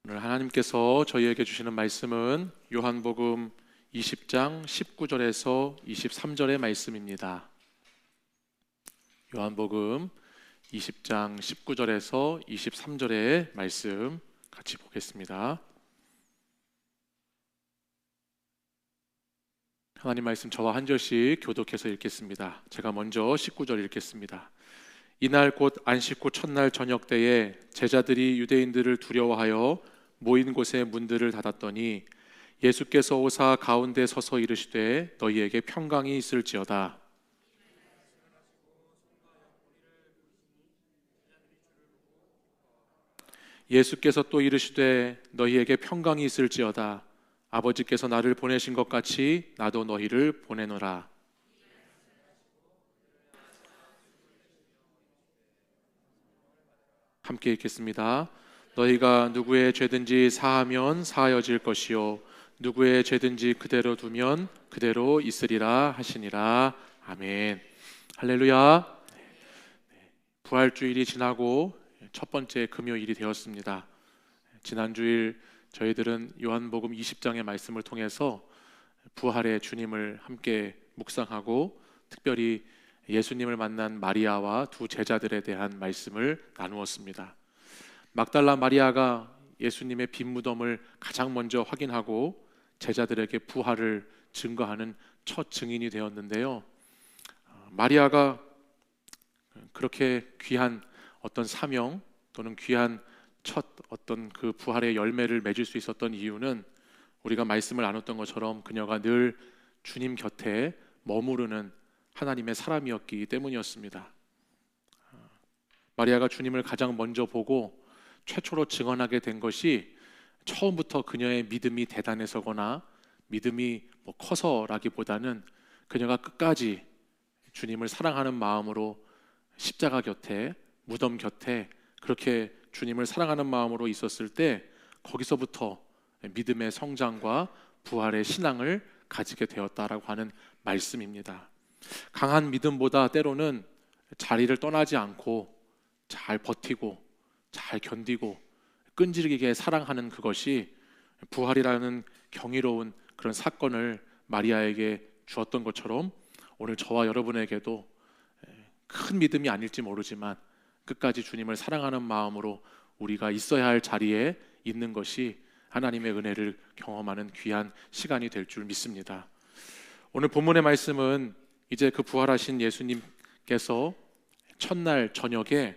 오늘 하나님께서 저희에게 주시는 말씀은 요한복음 20장 19절에서 23절의 말씀입니다. 요한복음 20장 19절에서 23절의 말씀 같이 보겠습니다. 하나님 말씀 저와 한 절씩 교독해서 읽겠습니다. 제가 먼저 19절 읽겠습니다. 이날 곧 안식 후 첫날 저녁 때에 제자들이 유대인들을 두려워하여 모인 곳에 문들을 닫았더니 예수께서 오사 가운데 서서 이르시되 너희에게 평강이 있을지어다. 예수께서 또 이르시되 너희에게 평강이 있을지어다. 아버지께서 나를 보내신 것 같이 나도 너희를 보내노라. 함께 읽겠습니다. 너희가 누구의 죄든지 사하면 사하여질 것이요 누구의 죄든지 그대로 두면 그대로 있으리라 하시니라. 아멘. 할렐루야. 부활주일이 지나고 첫 번째 금요일이 되었습니다. 지난주일 저희들은 요한복음 20장의 말씀을 통해서 부활의 주님을 함께 묵상하고 특별히 예수님을 만난 마리아와 두 제자들에 대한 말씀을 나누었습니다. 막달라 마리아가 예수님의 빈 무덤을 가장 먼저 확인하고 제자들에게 부활을 증거하는 첫 증인이 되었는데요. 마리아가 그렇게 귀한 어떤 사명 또는 귀한 첫 어떤 그 부활의 열매를 맺을 수 있었던 이유는 우리가 말씀을 나눴던 것처럼 그녀가 늘 주님 곁에 머무르는 하나님의 사람이었기 때문이었습니다. 마리아가 주님을 가장 먼저 보고 최초로 증언하게 된 것이 처음부터 그녀의 믿음이 대단해서거나 믿음이 커서라기보다는 그녀가 끝까지 주님을 사랑하는 마음으로 십자가 곁에 무덤 곁에 그렇게 주님을 사랑하는 마음으로 있었을 때 거기서부터 믿음의 성장과 부활의 신앙을 가지게 되었다라고 하는 말씀입니다. 강한 믿음보다 때로는 자리를 떠나지 않고 잘 버티고 잘 견디고 끈질기게 사랑하는 그것이 부활이라는 경이로운 그런 사건을 마리아에게 주었던 것처럼 오늘 저와 여러분에게도 큰 믿음이 아닐지 모르지만 끝까지 주님을 사랑하는 마음으로 우리가 있어야 할 자리에 있는 것이 하나님의 은혜를 경험하는 귀한 시간이 될 줄 믿습니다. 오늘 본문의 말씀은 이제 그 부활하신 예수님께서 첫날 저녁에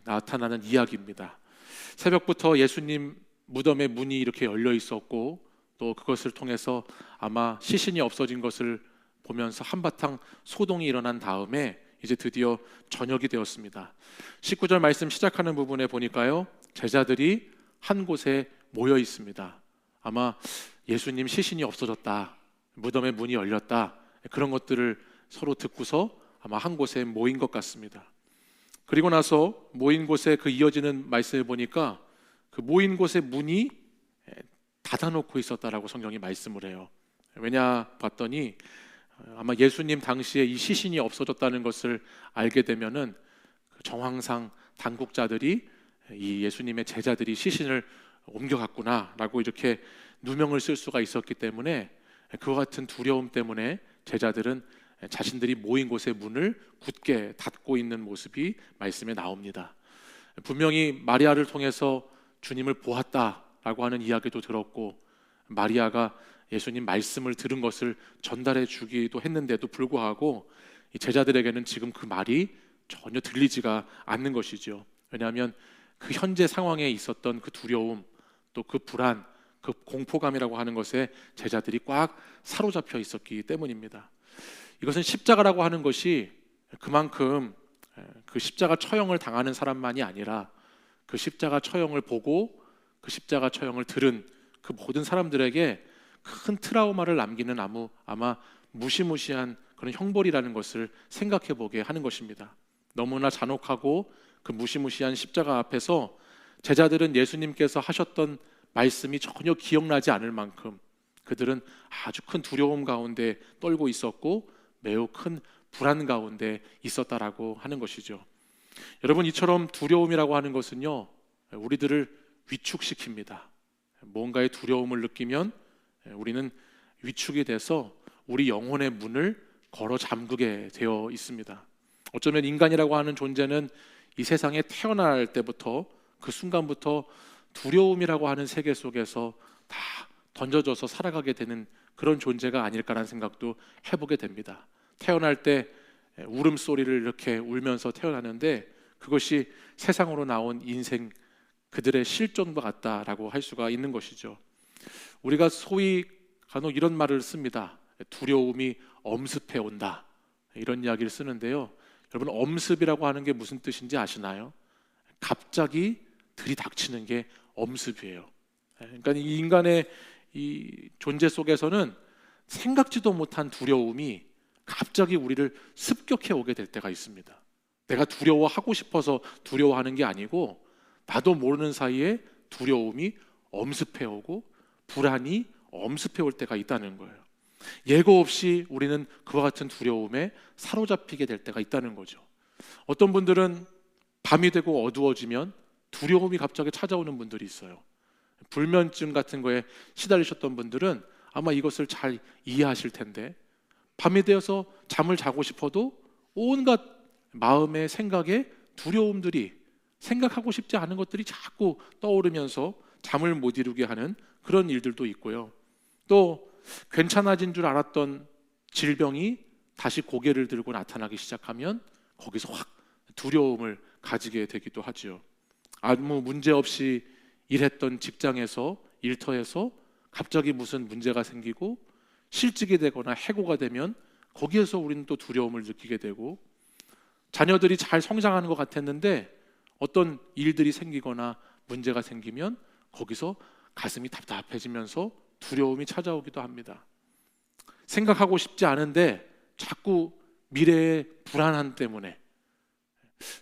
나타나는 이야기입니다. 새벽부터 예수님 무덤의 문이 이렇게 열려 있었고 또 그것을 통해서 아마 시신이 없어진 것을 보면서 한바탕 소동이 일어난 다음에 이제 드디어 저녁이 되었습니다. 19절 말씀 시작하는 부분에 보니까요, 제자들이 한 곳에 모여 있습니다. 아마 예수님 시신이 없어졌다, 무덤의 문이 열렸다, 그런 것들을 서로 듣고서 아마 한 곳에 모인 것 같습니다. 그리고 나서 모인 곳에 그 이어지는 말씀을 보니까 그 모인 곳의 문이 닫아놓고 있었다라고 성경이 말씀을 해요. 왜냐 봤더니 아마 예수님 당시에 이 시신이 없어졌다는 것을 알게 되면은 정황상 당국자들이 이 예수님의 제자들이 시신을 옮겨갔구나라고 이렇게 누명을 쓸 수가 있었기 때문에 그와 같은 두려움 때문에 제자들은 자신들이 모인 곳의 문을 굳게 닫고 있는 모습이 말씀에 나옵니다. 분명히 마리아를 통해서 주님을 보았다라고 하는 이야기도 들었고 마리아가 예수님 말씀을 들은 것을 전달해 주기도 했는데도 불구하고 이 제자들에게는 지금 그 말이 전혀 들리지가 않는 것이죠. 왜냐하면 그 현재 상황에 있었던 그 두려움 또 그 불안, 그 공포감이라고 하는 것에 제자들이 꽉 사로잡혀 있었기 때문입니다. 이것은 십자가라고 하는 것이 그만큼 그 십자가 처형을 당하는 사람만이 아니라 그 십자가 처형을 보고 그 십자가 처형을 들은 그 모든 사람들에게 큰 트라우마를 남기는 아마 무시무시한 그런 형벌이라는 것을 생각해 보게 하는 것입니다. 너무나 잔혹하고 그 무시무시한 십자가 앞에서 제자들은 예수님께서 하셨던 말씀이 전혀 기억나지 않을 만큼 그들은 아주 큰 두려움 가운데 떨고 있었고 매우 큰 불안 가운데 있었다라고 하는 것이죠. 여러분, 이처럼 두려움이라고 하는 것은요, 우리들을 위축시킵니다. 뭔가의 두려움을 느끼면 우리는 위축이 돼서 우리 영혼의 문을 걸어 잠그게 되어 있습니다. 어쩌면 인간이라고 하는 존재는 이 세상에 태어날 때부터 그 순간부터 두려움이라고 하는 세계 속에서 다 던져져서 살아가게 되는 그런 존재가 아닐까라는 생각도 해보게 됩니다. 태어날 때 울음소리를 이렇게 울면서 태어나는데 그것이 세상으로 나온 인생 그들의 실존과 같다라고 할 수가 있는 것이죠. 우리가 소위 간혹 이런 말을 씁니다. 두려움이 엄습해 온다, 이런 이야기를 쓰는데요. 여러분, 엄습이라고 하는 게 무슨 뜻인지 아시나요? 갑자기 들이닥치는 게 엄습이에요. 그러니까 이 인간의 이 존재 속에서는 생각지도 못한 두려움이 갑자기 우리를 습격해 오게 될 때가 있습니다. 내가 두려워하고 싶어서 두려워하는 게 아니고 나도 모르는 사이에 두려움이 엄습해 오고 불안이 엄습해 올 때가 있다는 거예요. 예고 없이 우리는 그와 같은 두려움에 사로잡히게 될 때가 있다는 거죠. 어떤 분들은 밤이 되고 어두워지면 두려움이 갑자기 찾아오는 분들이 있어요. 불면증 같은 거에 시달리셨던 분들은 아마 이것을 잘 이해하실 텐데, 밤이 되어서 잠을 자고 싶어도 온갖 마음의 생각에 두려움들이, 생각하고 싶지 않은 것들이 자꾸 떠오르면서 잠을 못 이루게 하는 그런 일들도 있고요. 또 괜찮아진 줄 알았던 질병이 다시 고개를 들고 나타나기 시작하면 거기서 확 두려움을 가지게 되기도 하죠. 아무 문제 없이 일했던 직장에서, 일터에서 갑자기 무슨 문제가 생기고 실직이 되거나 해고가 되면 거기에서 우리는 또 두려움을 느끼게 되고, 자녀들이 잘 성장하는 것 같았는데 어떤 일들이 생기거나 문제가 생기면 거기서 가슴이 답답해지면서 두려움이 찾아오기도 합니다. 생각하고 싶지 않은데 자꾸 미래의 불안함 때문에,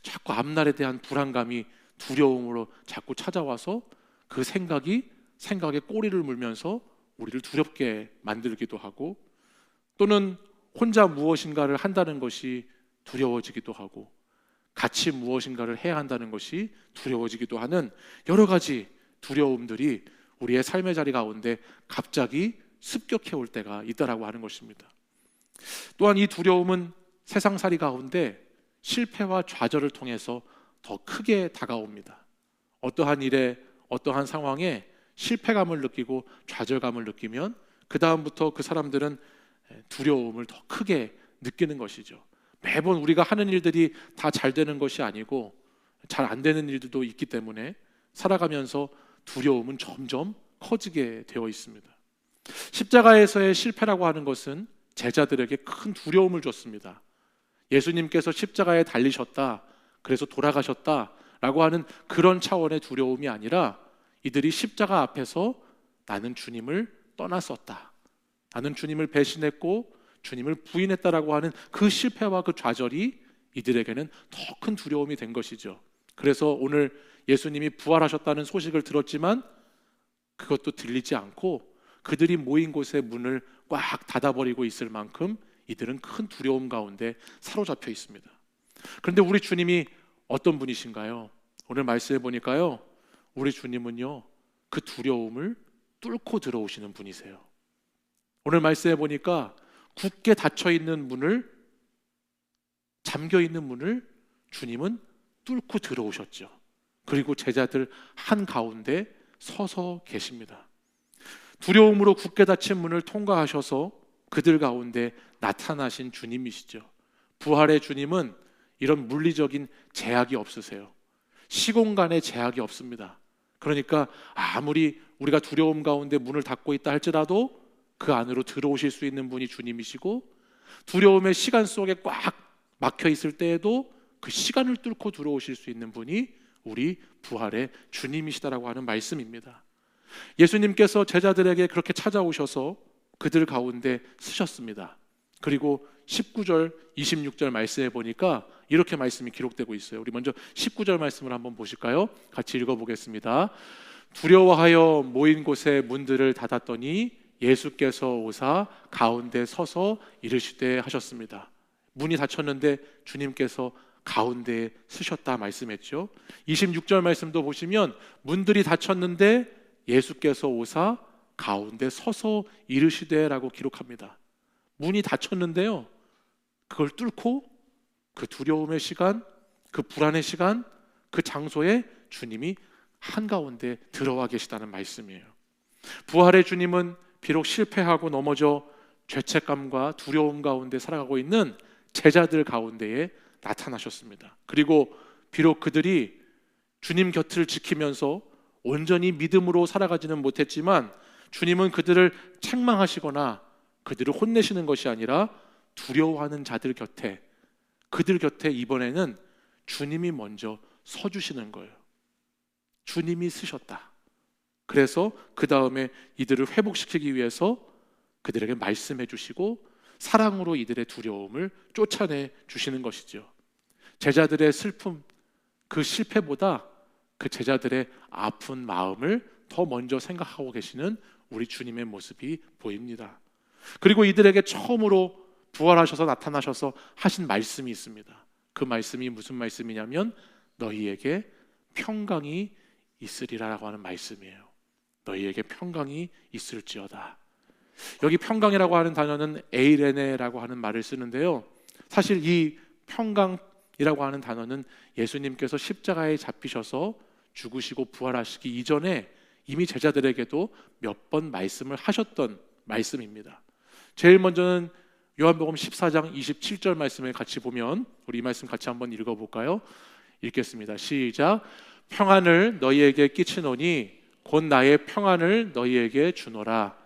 자꾸 앞날에 대한 불안감이 두려움으로 자꾸 찾아와서 그 생각에 꼬리를 물면서 우리를 두렵게 만들기도 하고, 또는 혼자 무엇인가를 한다는 것이 두려워지기도 하고 같이 무엇인가를 해야 한다는 것이 두려워지기도 하는 여러 가지 두려움들이 우리의 삶의 자리 가운데 갑자기 습격해 올 때가 있다라고 하는 것입니다. 또한 이 두려움은 세상살이 가운데 실패와 좌절을 통해서 더 크게 다가옵니다. 어떠한 일에, 어떠한 상황에 실패감을 느끼고 좌절감을 느끼면 그 다음부터 그 사람들은 두려움을 더 크게 느끼는 것이죠. 매번 우리가 하는 일들이 다 잘 되는 것이 아니고 잘 안 되는 일들도 있기 때문에 살아가면서 두려움은 점점 커지게 되어 있습니다. 십자가에서의 실패라고 하는 것은 제자들에게 큰 두려움을 줬습니다. 예수님께서 십자가에 달리셨다, 그래서 돌아가셨다라고 하는 그런 차원의 두려움이 아니라 이들이 십자가 앞에서 나는 주님을 떠났었다, 나는 주님을 배신했고 주님을 부인했다라고 하는 그 실패와 그 좌절이 이들에게는 더 큰 두려움이 된 것이죠. 그래서 오늘 예수님이 부활하셨다는 소식을 들었지만 그것도 들리지 않고 그들이 모인 곳의 문을 꽉 닫아버리고 있을 만큼 이들은 큰 두려움 가운데 사로잡혀 있습니다. 그런데 우리 주님이 어떤 분이신가요? 오늘 말씀해 보니까요, 우리 주님은요 그 두려움을 뚫고 들어오시는 분이세요. 오늘 말씀해 보니까 굳게 닫혀있는 문을, 잠겨있는 문을 주님은 뚫고 들어오셨죠. 그리고 제자들 한가운데 서서 계십니다. 두려움으로 굳게 닫힌 문을 통과하셔서 그들 가운데 나타나신 주님이시죠. 부활의 주님은 이런 물리적인 제약이 없으세요. 시공간의 제약이 없습니다. 그러니까 아무리 우리가 두려움 가운데 문을 닫고 있다 할지라도 그 안으로 들어오실 수 있는 분이 주님이시고, 두려움의 시간 속에 꽉 막혀 있을 때에도 그 시간을 뚫고 들어오실 수 있는 분이 우리 부활의 주님이시다라고 하는 말씀입니다. 예수님께서 제자들에게 그렇게 찾아오셔서 그들 가운데 쓰셨습니다. 그리고 19절, 26절 말씀해 보니까 이렇게 말씀이 기록되고 있어요. 우리 먼저 19절 말씀을 한번 보실까요? 같이 읽어보겠습니다. 두려워하여 모인 곳에 문들을 닫았더니 예수께서 오사 가운데 서서 이르시되 하셨습니다. 문이 닫혔는데 주님께서 가운데에 서셨다 말씀했죠. 26절 말씀도 보시면 문들이 닫혔는데 예수께서 오사 가운데 서서 이르시되라고 기록합니다. 문이 닫혔는데요, 그걸 뚫고 그 두려움의 시간, 그 불안의 시간, 그 장소에 주님이 한가운데 들어와 계시다는 말씀이에요. 부활의 주님은 비록 실패하고 넘어져 죄책감과 두려움 가운데 살아가고 있는 제자들 가운데에 나타나셨습니다. 그리고 비록 그들이 주님 곁을 지키면서 온전히 믿음으로 살아가지는 못했지만 주님은 그들을 책망하시거나 그들을 혼내시는 것이 아니라 두려워하는 자들 곁에, 그들 곁에 이번에는 주님이 먼저 서주시는 거예요. 주님이 쓰셨다. 그래서 그 다음에 이들을 회복시키기 위해서 그들에게 말씀해 주시고 사랑으로 이들의 두려움을 쫓아내 주시는 것이죠. 제자들의 슬픔, 그 실패보다 그 제자들의 아픈 마음을 더 먼저 생각하고 계시는 우리 주님의 모습이 보입니다. 그리고 이들에게 처음으로 부활하셔서 나타나셔서 하신 말씀이 있습니다. 그 말씀이 무슨 말씀이냐면 너희에게 평강이 있으리라라고 하는 말씀이에요. 너희에게 평강이 있을지어다. 여기 평강이라고 하는 단어는 에이레네라고 하는 말을 쓰는데요, 사실 이 평강이라고 하는 단어는 예수님께서 십자가에 잡히셔서 죽으시고 부활하시기 이전에 이미 제자들에게도 몇 번 말씀을 하셨던 말씀입니다. 제일 먼저는 요한복음 14장 27절 말씀을 같이 보면, 우리 이 말씀 같이 한번 읽어볼까요? 읽겠습니다. 시작. 평안을 너희에게 끼치노니 곧 나의 평안을 너희에게 주노라.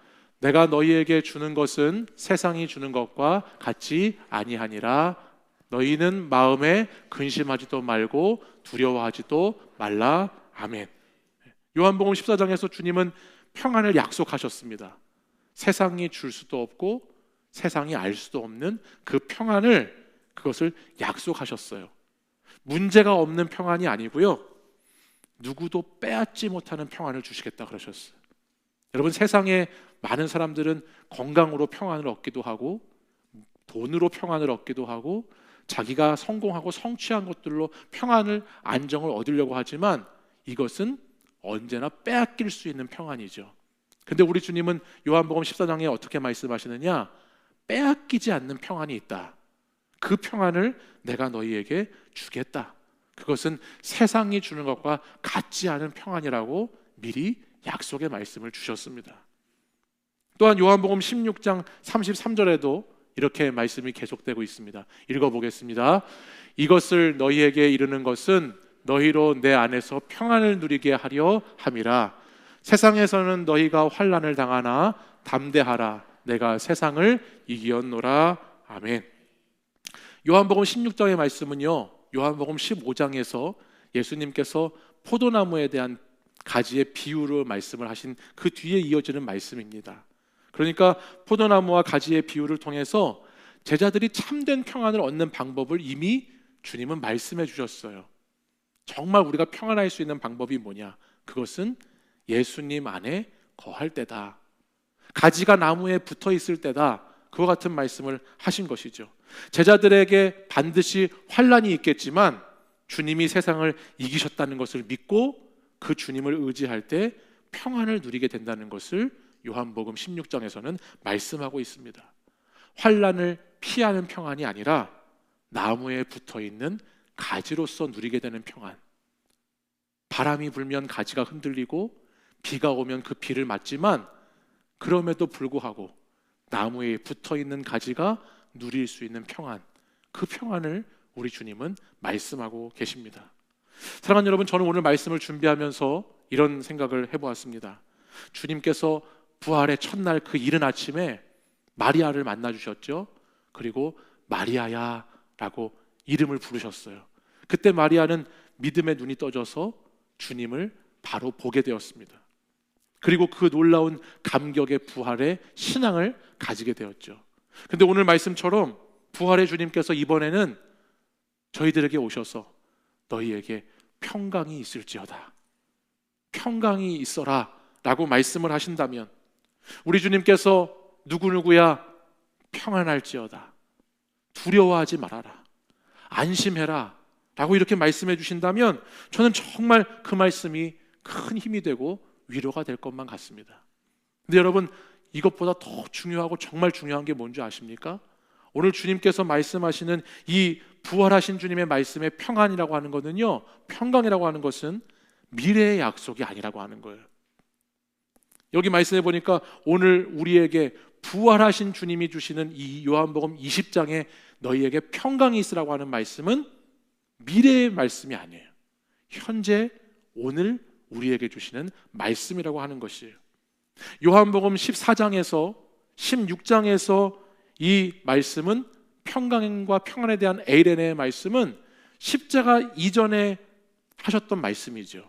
내가 너희에게 주는 것은 세상이 주는 것과 같지 아니하니라. 너희는 마음에 근심하지도 말고 두려워하지도 말라. 아멘. 요한복음 14장에서 주님은 평안을 약속하셨습니다. 세상이 줄 수도 없고 세상이 알 수도 없는 그 평안을, 그것을 약속하셨어요. 문제가 없는 평안이 아니고요, 누구도 빼앗지 못하는 평안을 주시겠다 그러셨어요. 여러분, 세상에 많은 사람들은 건강으로 평안을 얻기도 하고 돈으로 평안을 얻기도 하고 자기가 성공하고 성취한 것들로 평안을, 안정을 얻으려고 하지만 이것은 언제나 빼앗길 수 있는 평안이죠. 근데 우리 주님은 요한복음 14장에 어떻게 말씀하시느냐? 빼앗기지 않는 평안이 있다. 그 평안을 내가 너희에게 주겠다. 그것은 세상이 주는 것과 같지 않은 평안이라고 미리 약속의 말씀을 주셨습니다. 또한 요한복음 16장 33절에도 이렇게 말씀이 계속되고 있습니다. 읽어보겠습니다. 이것을 너희에게 이르는 것은 너희로 내 안에서 평안을 누리게 하려 함이라. 세상에서는 너희가 환난을 당하나 담대하라. 내가 세상을 이기었노라. 아멘. 요한복음 16장의 말씀은요, 요한복음 15장에서 예수님께서 포도나무에 대한 가지의 비유로 말씀을 하신 그 뒤에 이어지는 말씀입니다. 그러니까 포도나무와 가지의 비유를 통해서 제자들이 참된 평안을 얻는 방법을 이미 주님은 말씀해 주셨어요. 정말 우리가 평안할 수 있는 방법이 뭐냐? 그것은 예수님 안에 거할 때다. 가지가 나무에 붙어 있을 때다. 그와 같은 말씀을 하신 것이죠. 제자들에게 반드시 환난이 있겠지만 주님이 세상을 이기셨다는 것을 믿고 그 주님을 의지할 때 평안을 누리게 된다는 것을 요한복음 16장에서는 말씀하고 있습니다. 환난을 피하는 평안이 아니라 나무에 붙어있는 가지로서 누리게 되는 평안. 바람이 불면 가지가 흔들리고 비가 오면 그 비를 맞지만 그럼에도 불구하고 나무에 붙어있는 가지가 누릴 수 있는 평안, 그 평안을 우리 주님은 말씀하고 계십니다. 사랑하는 여러분, 저는 오늘 말씀을 준비하면서 이런 생각을 해보았습니다. 주님께서 부활의 첫날 그 이른 아침에 마리아를 만나 주셨죠. 그리고 마리아야 라고 이름을 부르셨어요. 그때 마리아는 믿음의 눈이 떠져서 주님을 바로 보게 되었습니다. 그리고 그 놀라운 감격의 부활의 신앙을 가지게 되었죠. 근데 오늘 말씀처럼 부활의 주님께서 이번에는 저희들에게 오셔서 너희에게 평강이 있을지어다, 평강이 있어라 라고 말씀을 하신다면, 우리 주님께서 누구누구야 평안할지어다, 두려워하지 말아라, 안심해라 라고 이렇게 말씀해 주신다면 저는 정말 그 말씀이 큰 힘이 되고 위로가 될 것만 같습니다. 근데 여러분, 이것보다 더 중요하고 정말 중요한 게 뭔지 아십니까? 오늘 주님께서 말씀하시는 이 부활하신 주님의 말씀의 평안이라고 하는 것은요, 평강이라고 하는 것은 미래의 약속이 아니라고 하는 거예요. 여기 말씀해 보니까 오늘 우리에게 부활하신 주님이 주시는 이 요한복음 20장에 너희에게 평강이 있으라고 하는 말씀은 미래의 말씀이 아니에요. 현재 오늘 우리에게 주시는 말씀이라고 하는 것이에요. 요한복음 14장에서 16장에서 이 말씀은 평강과 평안에 대한 에이렌의 말씀은 십자가 이전에 하셨던 말씀이죠.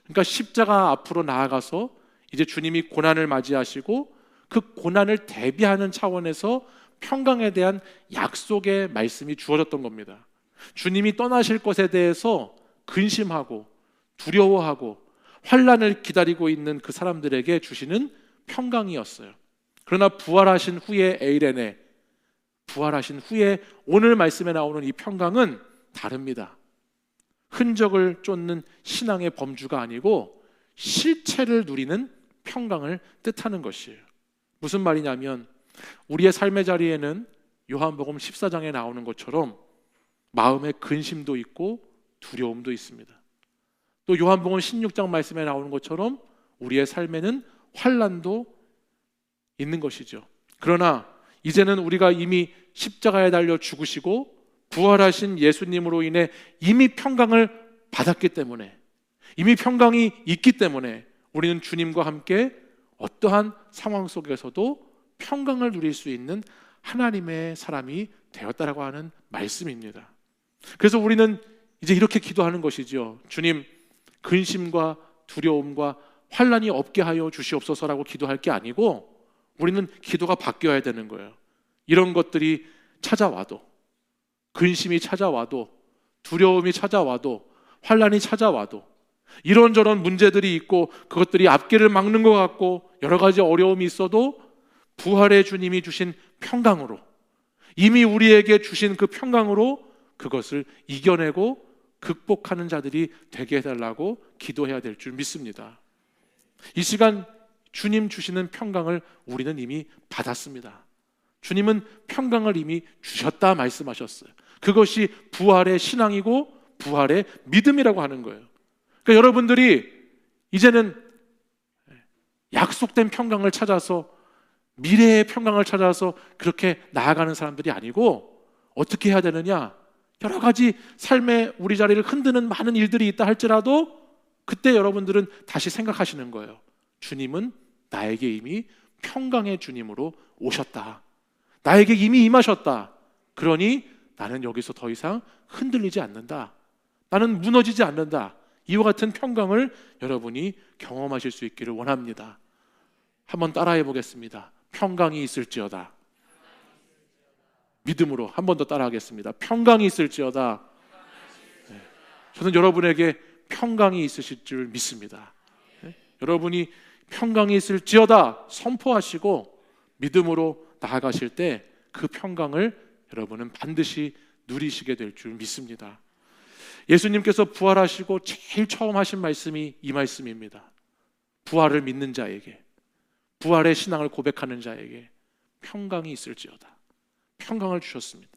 그러니까 십자가 앞으로 나아가서 이제 주님이 고난을 맞이하시고 그 고난을 대비하는 차원에서 평강에 대한 약속의 말씀이 주어졌던 겁니다. 주님이 떠나실 것에 대해서 근심하고 두려워하고 환난을 기다리고 있는 그 사람들에게 주시는 평강이었어요. 그러나 부활하신 후에 에이레네, 부활하신 후에 오늘 말씀에 나오는 이 평강은 다릅니다. 흔적을 쫓는 신앙의 범주가 아니고 실체를 누리는 평강을 뜻하는 것이에요. 무슨 말이냐면 우리의 삶의 자리에는 요한복음 14장에 나오는 것처럼 마음의 근심도 있고 두려움도 있습니다. 또 요한복음 16장 말씀에 나오는 것처럼 우리의 삶에는 환난도 있는 것이죠. 그러나 이제는 우리가 이미 십자가에 달려 죽으시고 부활하신 예수님으로 인해 이미 평강을 받았기 때문에, 이미 평강이 있기 때문에 우리는 주님과 함께 어떠한 상황 속에서도 평강을 누릴 수 있는 하나님의 사람이 되었다라고 하는 말씀입니다. 그래서 우리는 이제 이렇게 기도하는 것이죠. 주님, 근심과 두려움과 환난이 없게 하여 주시옵소서라고 기도할 게 아니고 우리는 기도가 바뀌어야 되는 거예요. 이런 것들이 찾아와도, 근심이 찾아와도, 두려움이 찾아와도, 환난이 찾아와도, 이런저런 문제들이 있고 그것들이 앞길을 막는 것 같고 여러 가지 어려움이 있어도 부활의 주님이 주신 평강으로, 이미 우리에게 주신 그 평강으로 그것을 이겨내고 극복하는 자들이 되게 해달라고 기도해야 될 줄 믿습니다. 이 시간 주님 주시는 평강을 우리는 이미 받았습니다. 주님은 평강을 이미 주셨다 말씀하셨어요. 그것이 부활의 신앙이고 부활의 믿음이라고 하는 거예요. 그러니까 여러분들이 이제는 약속된 평강을 찾아서, 미래의 평강을 찾아서 그렇게 나아가는 사람들이 아니고 어떻게 해야 되느냐? 여러 가지 삶의 우리 자리를 흔드는 많은 일들이 있다 할지라도 그때 여러분들은 다시 생각하시는 거예요. 주님은 나에게 이미 평강의 주님으로 오셨다. 나에게 이미 임하셨다. 그러니 나는 여기서 더 이상 흔들리지 않는다. 나는 무너지지 않는다. 이와 같은 평강을 여러분이 경험하실 수 있기를 원합니다. 한번 따라해 보겠습니다. 평강이 있을지어다. 믿음으로 한 번 더 따라하겠습니다. 평강이 있을지어다. 네. 저는 여러분에게 평강이 있으실 줄 믿습니다. 네. 여러분이 평강이 있을지어다 선포하시고 믿음으로 나아가실 때 그 평강을 여러분은 반드시 누리시게 될 줄 믿습니다. 예수님께서 부활하시고 제일 처음 하신 말씀이 이 말씀입니다. 부활을 믿는 자에게, 부활의 신앙을 고백하는 자에게 평강이 있을지어다. 평강을 주셨습니다.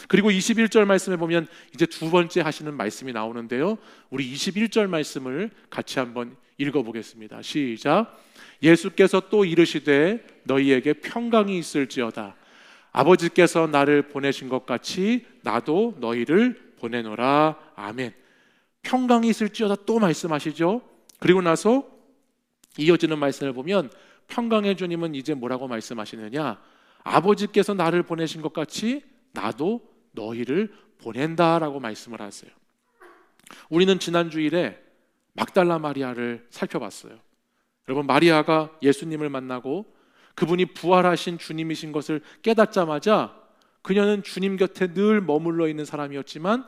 그리고 21절 말씀에 보면 이제 두 번째 하시는 말씀이 나오는데요, 우리 21절 말씀을 같이 한번 읽어보겠습니다. 시작. 예수께서 또 이르시되 너희에게 평강이 있을지어다. 아버지께서 나를 보내신 것 같이 나도 너희를 보내노라. 아멘. 평강이 있을지어다 또 말씀하시죠. 그리고 나서 이어지는 말씀을 보면 평강의 주님은 이제 뭐라고 말씀하시느냐? 아버지께서 나를 보내신 것 같이 나도 너희를 보낸다라고 말씀을 하세요. 우리는 지난 주일에 막달라 마리아를 살펴봤어요. 여러분, 마리아가 예수님을 만나고 그분이 부활하신 주님이신 것을 깨닫자마자 그녀는 주님 곁에 늘 머물러 있는 사람이었지만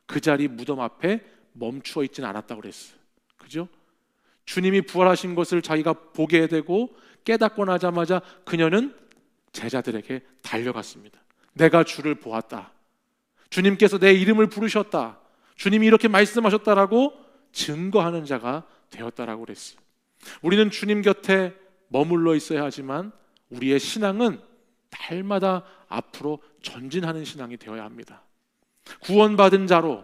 그 자리 무덤 앞에 멈추어 있지는 않았다고 그랬어요. 그죠? 주님이 부활하신 것을 자기가 보게 되고 깨닫고 나자마자 그녀는 제자들에게 달려갔습니다. 내가 주를 보았다. 주님께서 내 이름을 부르셨다. 주님이 이렇게 말씀하셨다라고 증거하는 자가 되었다라고 그랬어요. 우리는 주님 곁에 머물러 있어야 하지만 우리의 신앙은 날마다 앞으로 전진하는 신앙이 되어야 합니다. 구원받은 자로,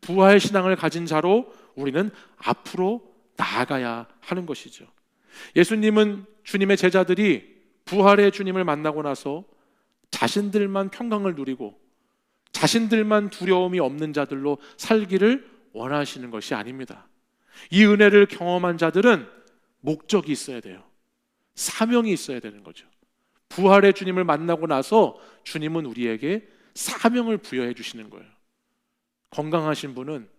부활 신앙을 가진 자로 우리는 앞으로 나아가야 하는 것이죠. 예수님은, 주님의 제자들이 부활의 주님을 만나고 나서 자신들만 평강을 누리고 자신들만 두려움이 없는 자들로 살기를 원하시는 것이 아닙니다. 이 은혜를 경험한 자들은 목적이 있어야 돼요. 사명이 있어야 되는 거죠. 부활의 주님을 만나고 나서 주님은 우리에게 사명을 부여해 주시는 거예요. 건강하신 분은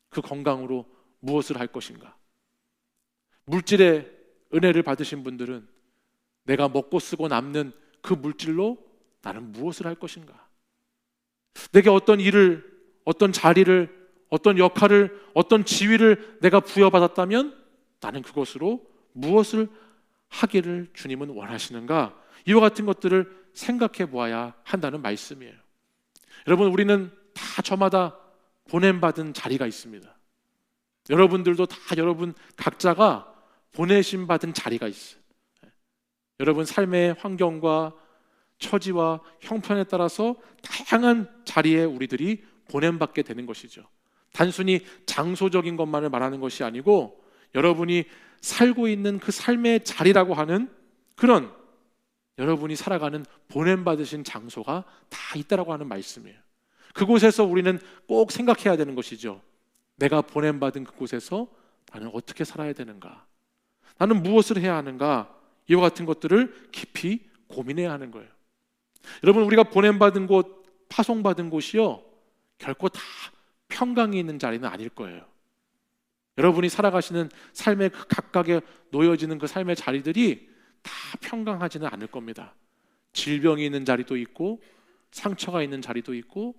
그 건강으로 무엇을 할 것인가? 물질의 은혜를 받으신 분들은 내가 먹고 쓰고 남는 그 물질로 나는 무엇을 할 것인가? 내게 어떤 일을, 어떤 자리를, 어떤 역할을, 어떤 지위를 내가 부여받았다면 나는 그것으로 무엇을 하기를 주님은 원하시는가? 이와 같은 것들을 생각해 보아야 한다는 말씀이에요. 여러분, 우리는 다 저마다 보냄받은 자리가 있습니다. 여러분들도 다 여러분 각자가 보내심 받은 자리가 있어요. 여러분 삶의 환경과 처지와 형편에 따라서 다양한 자리에 우리들이 보냄받게 되는 것이죠. 단순히 장소적인 것만을 말하는 것이 아니고 여러분이 살고 있는 그 삶의 자리라고 하는 그런 여러분이 살아가는 보냄받으신 장소가 다 있다라고 하는 말씀이에요. 그곳에서 우리는 꼭 생각해야 되는 것이죠. 내가 보냄받은 그곳에서 나는 어떻게 살아야 되는가? 나는 무엇을 해야 하는가? 이와 같은 것들을 깊이 고민해야 하는 거예요. 여러분, 우리가 보냄받은 곳, 파송받은 곳이요, 결코 다 평강이 있는 자리는 아닐 거예요. 여러분이 살아가시는 삶의 그 각각에 놓여지는 그 삶의 자리들이 다 평강하지는 않을 겁니다. 질병이 있는 자리도 있고, 상처가 있는 자리도 있고,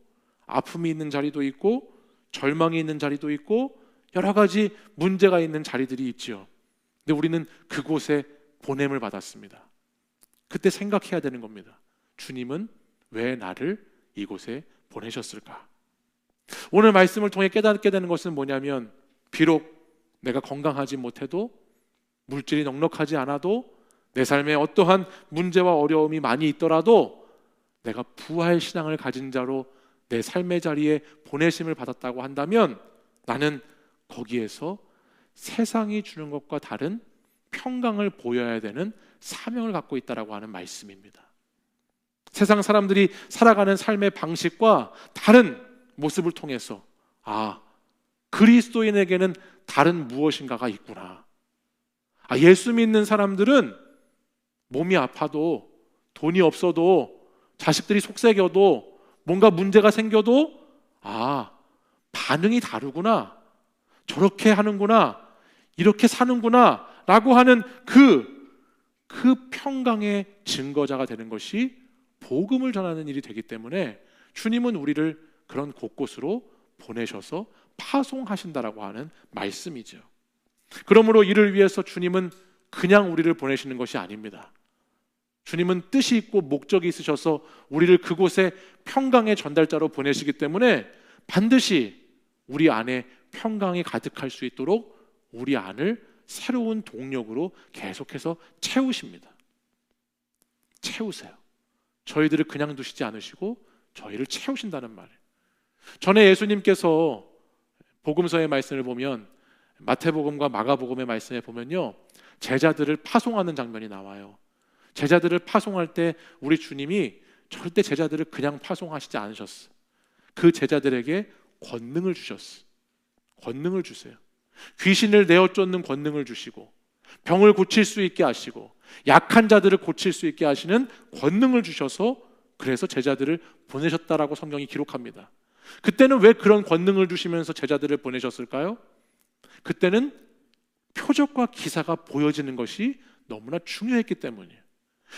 아픔이 있는 자리도 있고, 절망이 있는 자리도 있고, 여러 가지 문제가 있는 자리들이 있지요. 근데 우리는 그곳에 보냄을 받았습니다. 그때 생각해야 되는 겁니다. 주님은 왜 나를 이곳에 보내셨을까? 오늘 말씀을 통해 깨닫게 되는 것은 뭐냐면, 비록 내가 건강하지 못해도, 물질이 넉넉하지 않아도, 내 삶에 어떠한 문제와 어려움이 많이 있더라도 내가 부활 신앙을 가진 자로 내 삶의 자리에 보내심을 받았다고 한다면 나는 거기에서 세상이 주는 것과 다른 평강을 보여야 되는 사명을 갖고 있다라고 하는 말씀입니다. 세상 사람들이 살아가는 삶의 방식과 다른 모습을 통해서 그리스도인에게는 다른 무엇인가가 있구나. 예수 믿는 사람들은 몸이 아파도, 돈이 없어도, 자식들이 속썩여도, 뭔가 문제가 생겨도 반응이 다르구나, 저렇게 하는구나, 이렇게 사는구나 라고 하는 그 평강의 증거자가 되는 것이 복음을 전하는 일이 되기 때문에 주님은 우리를 그런 곳곳으로 보내셔서 파송하신다라고 하는 말씀이죠. 그러므로 이를 위해서 주님은 그냥 우리를 보내시는 것이 아닙니다. 주님은 뜻이 있고 목적이 있으셔서 우리를 그곳에 평강의 전달자로 보내시기 때문에 반드시 우리 안에 평강이 가득할 수 있도록 우리 안을 새로운 동력으로 계속해서 채우십니다. 채우세요. 저희들을 그냥 두시지 않으시고 저희를 채우신다는 말이에요. 전에 예수님께서 복음서의 말씀을 보면, 마태복음과 마가복음의 말씀에 보면요, 제자들을 파송하는 장면이 나와요. 제자들을 파송할 때 우리 주님이 절대 제자들을 그냥 파송하시지 않으셨어요. 그 제자들에게 권능을 주셨어요. 권능을 주세요. 귀신을 내어 쫓는 권능을 주시고, 병을 고칠 수 있게 하시고, 약한 자들을 고칠 수 있게 하시는 권능을 주셔서 그래서 제자들을 보내셨다라고 성경이 기록합니다. 그때는 왜 그런 권능을 주시면서 제자들을 보내셨을까요? 그때는 표적과 기사가 보여지는 것이 너무나 중요했기 때문이에요.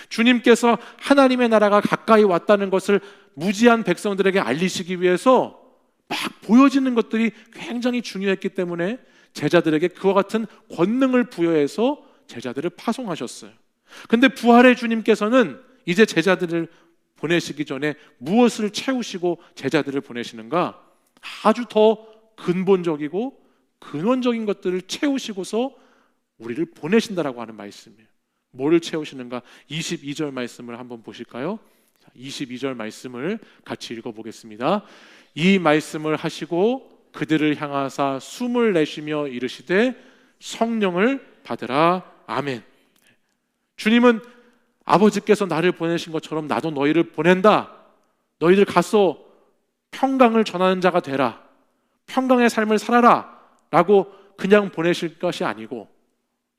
주님께서 하나님의 나라가 가까이 왔다는 것을 무지한 백성들에게 알리시기 위해서 막 보여지는 것들이 굉장히 중요했기 때문에 제자들에게 그와 같은 권능을 부여해서 제자들을 파송하셨어요. 근데 부활의 주님께서는 이제 제자들을 보내시기 전에 무엇을 채우시고 제자들을 보내시는가? 아주 더 근본적이고 근원적인 것들을 채우시고서 우리를 보내신다라고 하는 말씀이에요. 뭐를 채우시는가? 22절 말씀을 한번 보실까요? 22절 말씀을 같이 읽어보겠습니다. 이 말씀을 하시고 그들을 향하사 숨을 내쉬며 이르시되 성령을 받으라. 아멘. 주님은 아버지께서 나를 보내신 것처럼 나도 너희를 보낸다. 너희들 가서 평강을 전하는 자가 되라. 평강의 삶을 살아라 라고 그냥 보내실 것이 아니고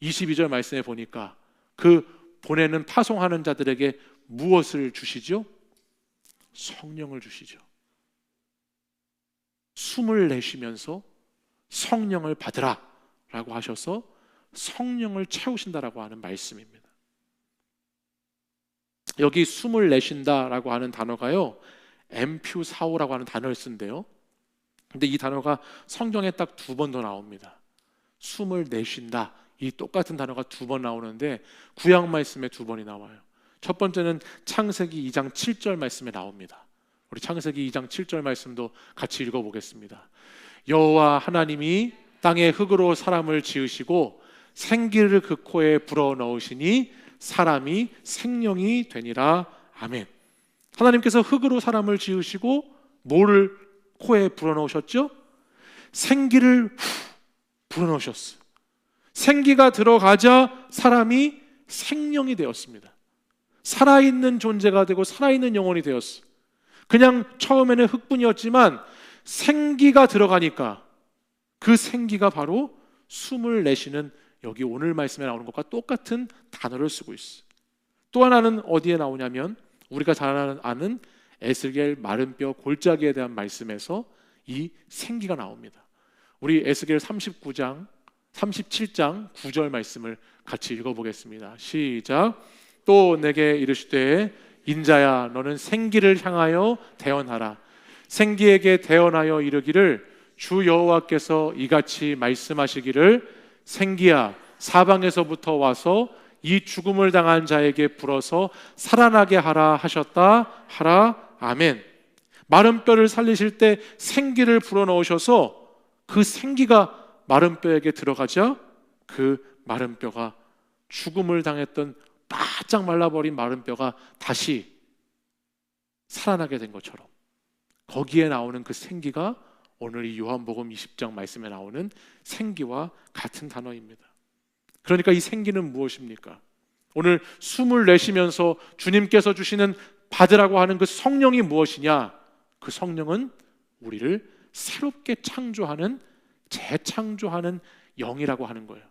22절 말씀에 보니까 그 보내는 파송하는 자들에게 무엇을 주시죠? 성령을 주시죠. 숨을 내쉬면서 성령을 받으라 라고 하셔서 성령을 채우신다라고 하는 말씀입니다. 여기 숨을 내쉰다라고 하는 단어가요, 엠퓨사오라고 하는 단어를 쓴대요. 근데 이 단어가 성경에 딱 2번 더 나옵니다. 숨을 내쉰다, 이 똑같은 단어가 2번 나오는데 구약 말씀에 2번이 나와요. 첫 번째는 창세기 2장 7절 말씀에 나옵니다. 우리 창세기 2장 7절 말씀도 같이 읽어보겠습니다. 여호와 하나님이 땅의 흙으로 사람을 지으시고 생기를 그 코에 불어넣으시니 사람이 생명이 되니라. 아멘. 하나님께서 흙으로 사람을 지으시고 뭐를 코에 불어넣으셨죠? 생기를 불어넣으셨어요. 생기가 들어가자 사람이 생명이 되었습니다. 살아있는 존재가 되고 살아있는 영혼이 되었어요. 그냥 처음에는 흙뿐이었지만 생기가 들어가니까 그 생기가 바로 숨을 내쉬는, 여기 오늘 말씀에 나오는 것과 똑같은 단어를 쓰고 있어요. 또 하나는 어디에 나오냐면 우리가 잘 아는 에스겔 마른 뼈 골짜기에 대한 말씀에서 이 생기가 나옵니다. 우리 에스겔 37장 9절 말씀을 같이 읽어보겠습니다. 시작. 또 내게 이르시되 인자야 너는 생기를 향하여 대언하라. 생기에게 대언하여 이르기를 주 여호와께서 이같이 말씀하시기를 생기야 사방에서부터 와서 이 죽음을 당한 자에게 불어서 살아나게 하라 하셨다 하라. 아멘. 마른 뼈를 살리실 때 생기를 불어넣으셔서 그 생기가 마른 뼈에게 들어가자 그 마른 뼈가, 죽음을 당했던 바짝 말라버린 마른 뼈가 다시 살아나게 된 것처럼 거기에 나오는 그 생기가 오늘 이 요한복음 20장 말씀에 나오는 생기와 같은 단어입니다. 그러니까 이 생기는 무엇입니까? 오늘 숨을 내쉬면서 주님께서 주시는 받으라고 하는 그 성령이 무엇이냐? 그 성령은 우리를 새롭게 창조하는, 재창조하는 영이라고 하는 거예요.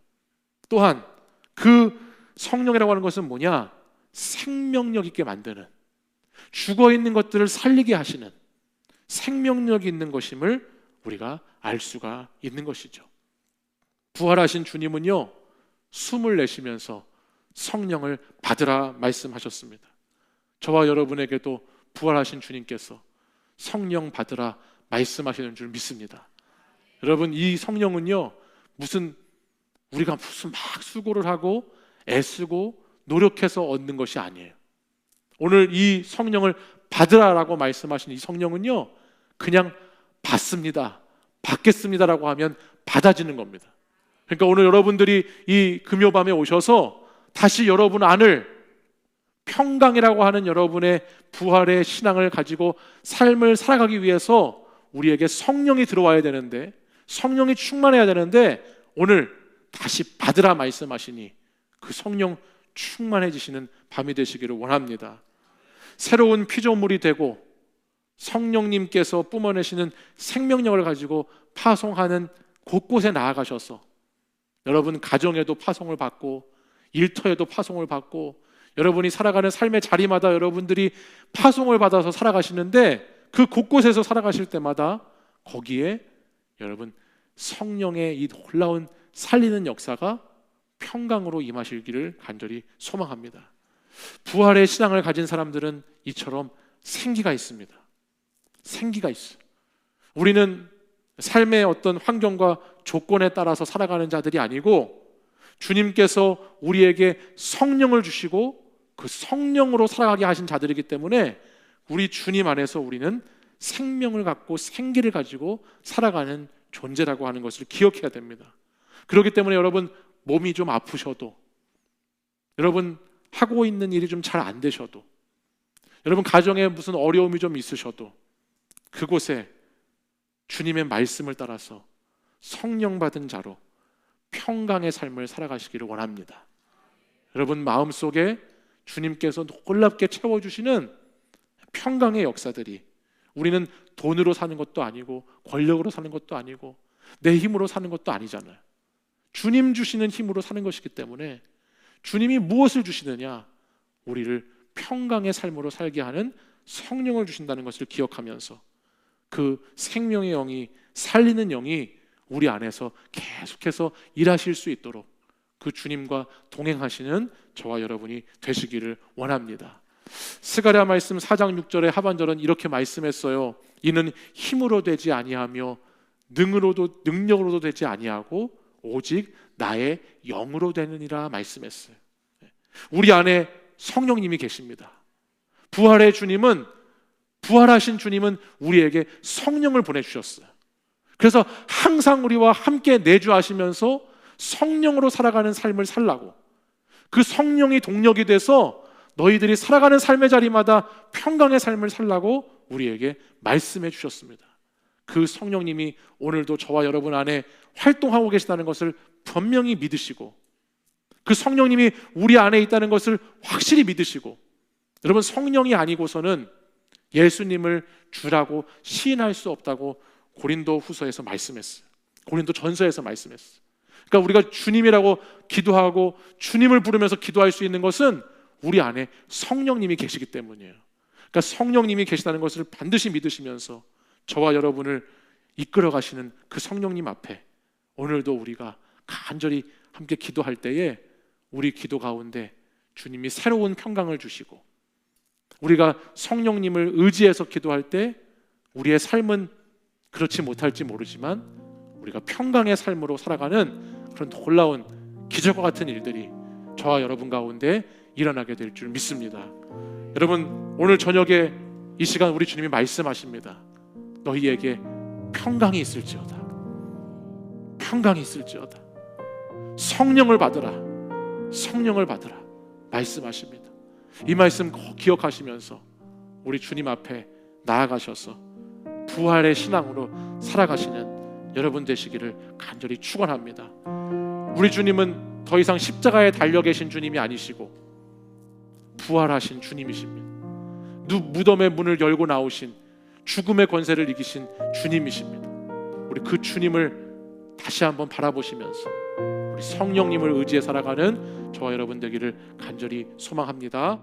또한 그 성령이라고 하는 것은 뭐냐? 생명력 있게 만드는, 죽어있는 것들을 살리게 하시는 생명력이 있는 것임을 우리가 알 수가 있는 것이죠. 부활하신 주님은요, 숨을 내쉬면서 성령을 받으라 말씀하셨습니다. 저와 여러분에게도 부활하신 주님께서 성령 받으라 말씀하시는 줄 믿습니다. 여러분, 이 성령은요, 우리가 무슨 막 수고를 하고 애쓰고 노력해서 얻는 것이 아니에요. 오늘 이 성령을 받으라라고 말씀하신 이 성령은요, 그냥 받습니다, 받겠습니다라고 하면 받아지는 겁니다. 그러니까 오늘 여러분들이 이 금요밤에 오셔서 다시 여러분 안을 평강이라고 하는 여러분의 부활의 신앙을 가지고 삶을 살아가기 위해서 우리에게 성령이 들어와야 되는데, 성령이 충만해야 되는데, 오늘 다시 받으라 말씀하시니 그 성령 충만해지시는 밤이 되시기를 원합니다. 새로운 피조물이 되고 성령님께서 뿜어내시는 생명력을 가지고 파송하는 곳곳에 나아가셔서 여러분 가정에도 파송을 받고 일터에도 파송을 받고 여러분이 살아가는 삶의 자리마다 여러분들이 파송을 받아서 살아가시는데, 그 곳곳에서 살아가실 때마다 거기에 여러분 성령의 이 놀라운 살리는 역사가 평강으로 임하시기를 간절히 소망합니다. 부활의 신앙을 가진 사람들은 이처럼 생기가 있습니다. 생기가 있어요. 우리는 삶의 어떤 환경과 조건에 따라서 살아가는 자들이 아니고 주님께서 우리에게 성령을 주시고 그 성령으로 살아가게 하신 자들이기 때문에 우리 주님 안에서 우리는 생명을 갖고 생기를 가지고 살아가는 존재라고 하는 것을 기억해야 됩니다. 그렇기 때문에 여러분, 몸이 좀 아프셔도, 여러분 하고 있는 일이 좀 잘 안 되셔도, 여러분 가정에 무슨 어려움이 좀 있으셔도 그곳에 주님의 말씀을 따라서 성령 받은 자로 평강의 삶을 살아가시기를 원합니다. 여러분 마음속에 주님께서 놀랍게 채워주시는 평강의 역사들이, 우리는 돈으로 사는 것도 아니고 권력으로 사는 것도 아니고 내 힘으로 사는 것도 아니잖아요. 주님 주시는 힘으로 사는 것이기 때문에 주님이 무엇을 주시느냐? 우리를 평강의 삶으로 살게 하는 성령을 주신다는 것을 기억하면서 그 생명의 영이, 살리는 영이 우리 안에서 계속해서 일하실 수 있도록 그 주님과 동행하시는 저와 여러분이 되시기를 원합니다. 스가랴 말씀 4장 6절의 하반절은 이렇게 말씀했어요. 이는 힘으로 되지 아니하며 능력으로도 되지 아니하고 오직 나의 영으로 되느니라 말씀했어요. 우리 안에 성령님이 계십니다. 부활하신 주님은 우리에게 성령을 보내주셨어요. 그래서 항상 우리와 함께 내주하시면서 성령으로 살아가는 삶을 살라고, 그 성령이 동력이 돼서 너희들이 살아가는 삶의 자리마다 평강의 삶을 살라고 우리에게 말씀해 주셨습니다. 그 성령님이 오늘도 저와 여러분 안에 활동하고 계시다는 것을 분명히 믿으시고, 그 성령님이 우리 안에 있다는 것을 확실히 믿으시고, 여러분 성령이 아니고서는 예수님을 주라고 시인할 수 없다고 고린도 후서에서 말씀했어요. 고린도 전서에서 말씀했어요. 그러니까 우리가 주님이라고 기도하고 주님을 부르면서 기도할 수 있는 것은 우리 안에 성령님이 계시기 때문이에요. 그러니까 성령님이 계시다는 것을 반드시 믿으시면서 저와 여러분을 이끌어 가시는 그 성령님 앞에 오늘도 우리가 간절히 함께 기도할 때에 우리 기도 가운데 주님이 새로운 평강을 주시고, 우리가 성령님을 의지해서 기도할 때 우리의 삶은 그렇지 못할지 모르지만 우리가 평강의 삶으로 살아가는 그런 놀라운 기적과 같은 일들이 저와 여러분 가운데 일어나게 될 줄 믿습니다. 여러분 오늘 저녁에 이 시간 우리 주님이 말씀하십니다. 너희에게 평강이 있을지어다. 평강이 있을지어다. 성령을 받으라. 성령을 받으라. 말씀하십니다. 이 말씀 꼭 기억하시면서 우리 주님 앞에 나아가셔서 부활의 신앙으로 살아가시는 여러분 되시기를 간절히 축원합니다. 우리 주님은 더 이상 십자가에 달려 계신 주님이 아니시고 부활하신 주님이십니다. 무덤의 문을 열고 나오신, 죽음의 권세를 이기신 주님이십니다. 우리 그 주님을 다시 한번 바라보시면서 우리 성령님을 의지해 살아가는 저와 여러분 되기를 간절히 소망합니다.